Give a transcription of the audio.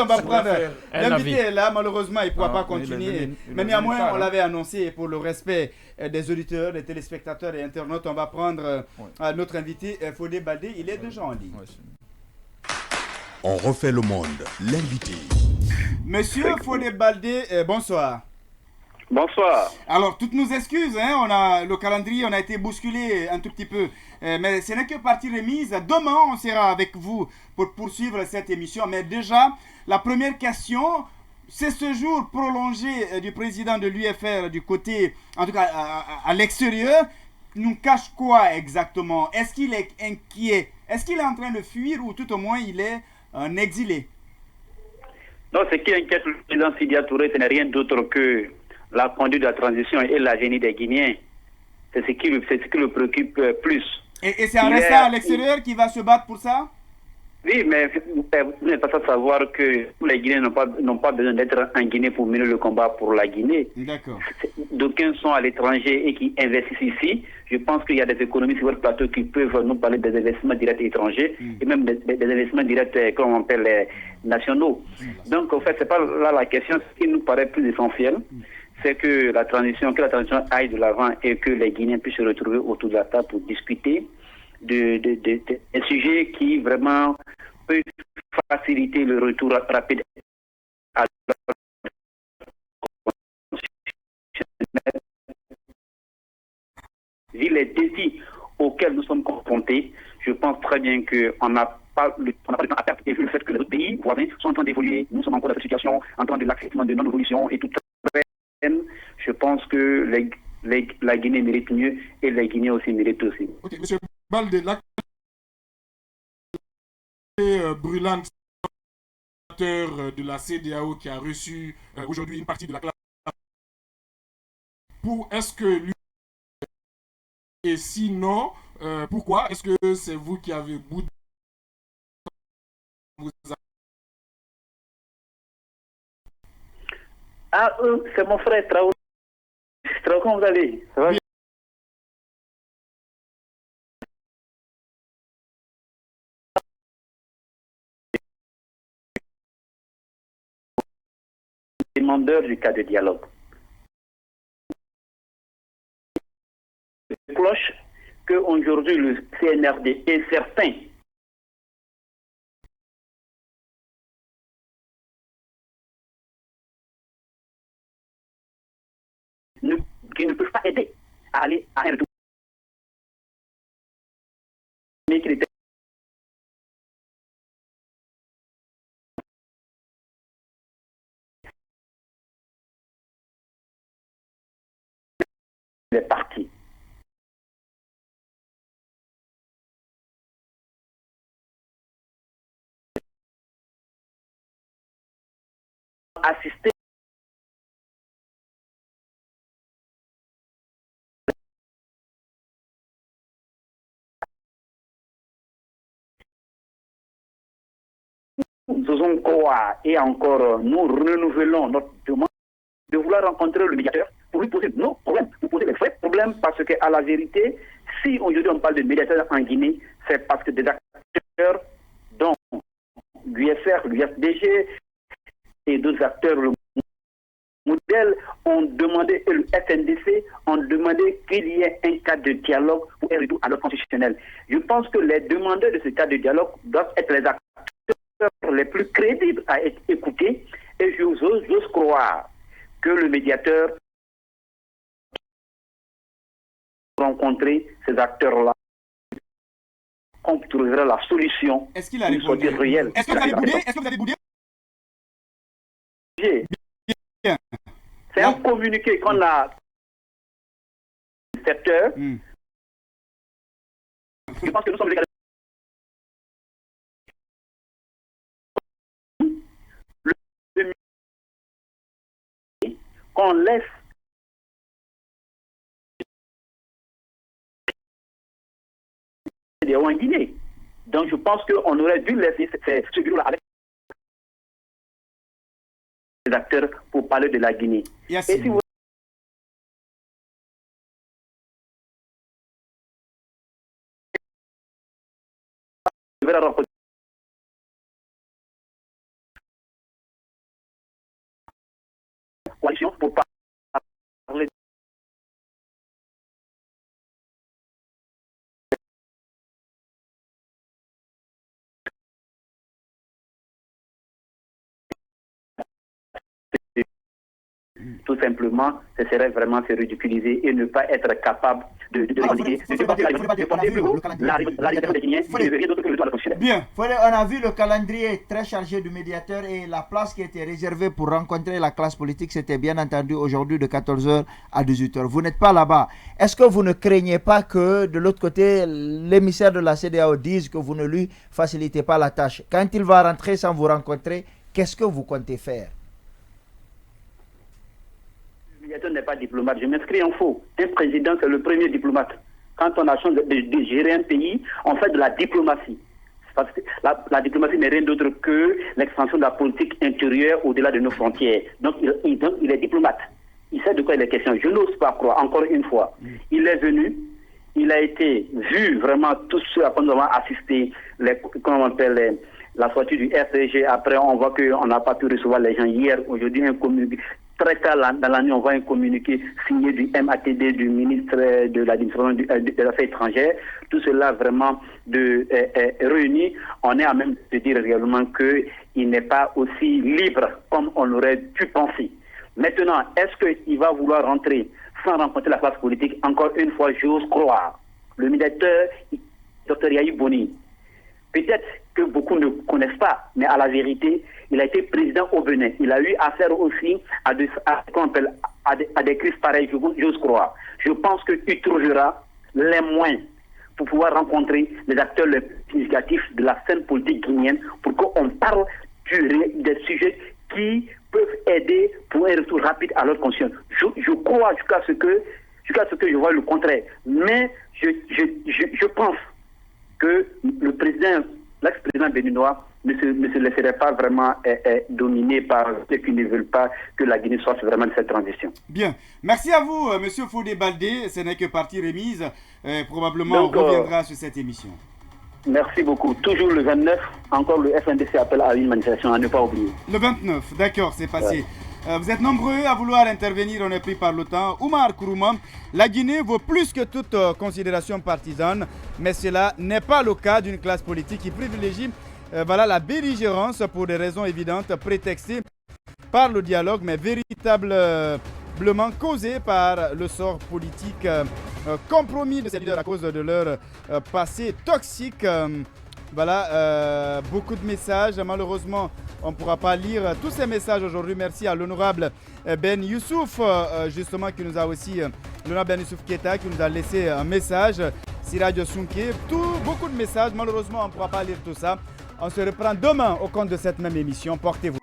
On va prendre. un L'invité avis. est là, malheureusement, il ne pourra Ah, pas continuer. Mais il est nulle néanmoins, part, on hein. l'avait annoncé pour le respect des auditeurs, des téléspectateurs et internautes. On va prendre Ouais. notre invité, Fodé Baldé. Il est déjà en ligne. Ouais, On refait le monde, l'invité. Monsieur Fodé Baldé, bonsoir. Bonsoir. Alors, toutes nos excuses, hein, le calendrier, on a été bousculé un tout petit peu. Mais ce n'est que partie remise. Demain, on sera avec vous pour poursuivre cette émission. Mais déjà, la première question, c'est ce jour prolongé du président de l'UFR du côté, en tout cas à l'extérieur, nous cache quoi exactement? Est-ce qu'il est inquiet? Est-ce qu'il est en train de fuir ou tout au moins il est un exilé? Non, ce qui inquiète le président Sidia Touré, ce n'est rien d'autre que la conduite de la transition et la génie des Guinéens. C'est ce qui le préoccupe plus. Et c'est en restant à l'extérieur qu'il va se battre pour ça? Oui, mais vous n'êtes pas sans savoir que tous les Guinéens n'ont pas besoin d'être en Guinée pour mener le combat pour la Guinée. D'accord. D'aucuns sont à l'étranger et qui investissent ici. Je pense qu'il y a des économies sur votre plateau qui peuvent nous parler des investissements directs étrangers et même des investissements directs, comme on appelle les nationaux. Donc, en fait, c'est pas là la question. Ce qui nous paraît plus essentiel, c'est que la transition aille de l'avant et que les Guinéens puissent se retrouver autour de la table pour discuter un sujet qui vraiment peut faciliter le retour rapide à vu les défis auxquels nous sommes confrontés. Je pense très bien qu'on n'a pas le temps à perdre et vu le fait que les autres pays voisins sont en train d'évoluer, nous sommes encore dans cette situation, en train de l'acceptement de non-évolution et tout ça. Je pense que la Guinée mérite mieux et les Guinéens aussi méritent aussi. Ok, monsieur Baldé, l'acte brûlante de la CEDEAO qui a reçu aujourd'hui une partie de la classe. Est-ce que lui et sinon, pourquoi est-ce que c'est vous qui avez boudé vos... Ah, c'est mon frère Traoré. Traoré, comment vous allez? Ça va bien? Demandeur du cas de dialogue. Cloche qu'aujourd'hui le CNRD est certain qui ne peuvent pas aider à aller à un retour. Mais qu'il était parti. Assister nous faisons croire et encore nous renouvelons notre demande de vouloir rencontrer le médiateur pour lui poser nos problèmes, pour poser les vrais problèmes, parce qu'à la vérité, si aujourd'hui on parle de médiateur en Guinée, c'est parce que des acteurs dont l'UFR, l'UFDG et d'autres acteurs, le modèle, ont demandé, et le FNDC ont demandé qu'il y ait un cadre de dialogue pour un retour à l'ordre constitutionnel. Je pense que les demandeurs de ce cadre de dialogue doivent être les acteurs les plus crédibles à être écoutés, et j'ose croire que le médiateur rencontrer ces acteurs-là, on trouvera la solution. Est-ce qu'il a répondu? Réelle. Est-ce que vous avez boudé? Est-ce que vous avez boudé? Bien. C'est un communiqué qu'on a 7 heures. Je pense que nous sommes qu'on laisse en Guinée. Donc je pense qu'on aurait dû laisser ce bureau-là avec les acteurs pour parler de la Guinée. Et si vous devez rencontrer tout simplement, ce serait vraiment se ridiculiser et ne pas être capable de revendiquer la liberté des Guinéens, qui ne veut rien d'autre que le droit de fonctionner. Bien. On a vu le calendrier très chargé du médiateur et la place qui était réservée pour rencontrer la classe politique, c'était bien entendu aujourd'hui de 14h à 18h. Vous n'êtes pas là-bas. Est-ce que vous ne craignez pas que de l'autre côté, l'émissaire de la CEDEAO dise que vous ne lui facilitez pas la tâche? Quand il va rentrer sans vous rencontrer, qu'est-ce que vous comptez faire? Le médiateur n'est pas diplomate. Je m'inscris en faux. Un président, c'est le premier diplomate. Quand on a chance de gérer un pays, on fait de la diplomatie. Parce que la diplomatie n'est rien d'autre que l'extension de la politique intérieure au-delà de nos frontières. Donc il est diplomate. Il sait de quoi il est question. Je n'ose pas croire, encore une fois. Il est venu, il a été vu vraiment tout ce à quoi nous avons assisté, comment on appelle, la sortie du RCG. Après, on voit qu'on n'a pas pu recevoir les gens hier. Aujourd'hui, un communiqué. Très tard dans la nuit, on voit un communiqué signé du MATD, du ministre de l'administration des Affaires étrangères. Tout cela vraiment réuni. On est à même de dire réellement qu'il n'est pas aussi libre comme on aurait pu penser. Maintenant, est-ce qu'il va vouloir rentrer sans rencontrer la classe politique? Encore une fois, j'ose croire. Le médiateur, Dr Yahi Boni, peut-être que beaucoup ne connaissent pas, mais à la vérité, il a été président au Bénin. Il a eu affaire aussi à des crises pareilles, j'ose croire. Je pense qu'il trouvera les moyens pour pouvoir rencontrer les acteurs les plus significatifs de la scène politique guinéenne pour qu'on parle des sujets qui peuvent aider pour un retour rapide à leur conscience. Je crois jusqu'à ce que je vois le contraire. Mais je pense que l'ex-président béninois ne se laisserait pas vraiment dominer par ceux qui ne veulent pas que la Guinée sorte vraiment de cette transition. Bien. Merci à vous, Monsieur Fodé Baldé. Ce n'est que partie remise. Probablement, on reviendra sur cette émission. Merci beaucoup. Toujours le 29, encore le FNDC appelle à une manifestation à ne pas oublier. Le 29, d'accord, c'est passé. Ouais. Vous êtes nombreux à vouloir intervenir, on est pris par le temps. Oumar Kourouma, la Guinée vaut plus que toute considération partisane, mais cela n'est pas le cas d'une classe politique qui privilégie la belligérance pour des raisons évidentes, prétextées par le dialogue, mais véritablement causées par le sort politique compromis de ces leaders à cause de leur passé toxique. Beaucoup de messages. Malheureusement, on ne pourra pas lire tous ces messages aujourd'hui. Merci à l'honorable Ben Youssouf, justement, qui nous a aussi, l'honorable Ben Youssouf Keita, qui nous a laissé un message. Siradio Sunke, beaucoup de messages. Malheureusement, on ne pourra pas lire tout ça. On se reprend demain au compte de cette même émission. Portez-vous.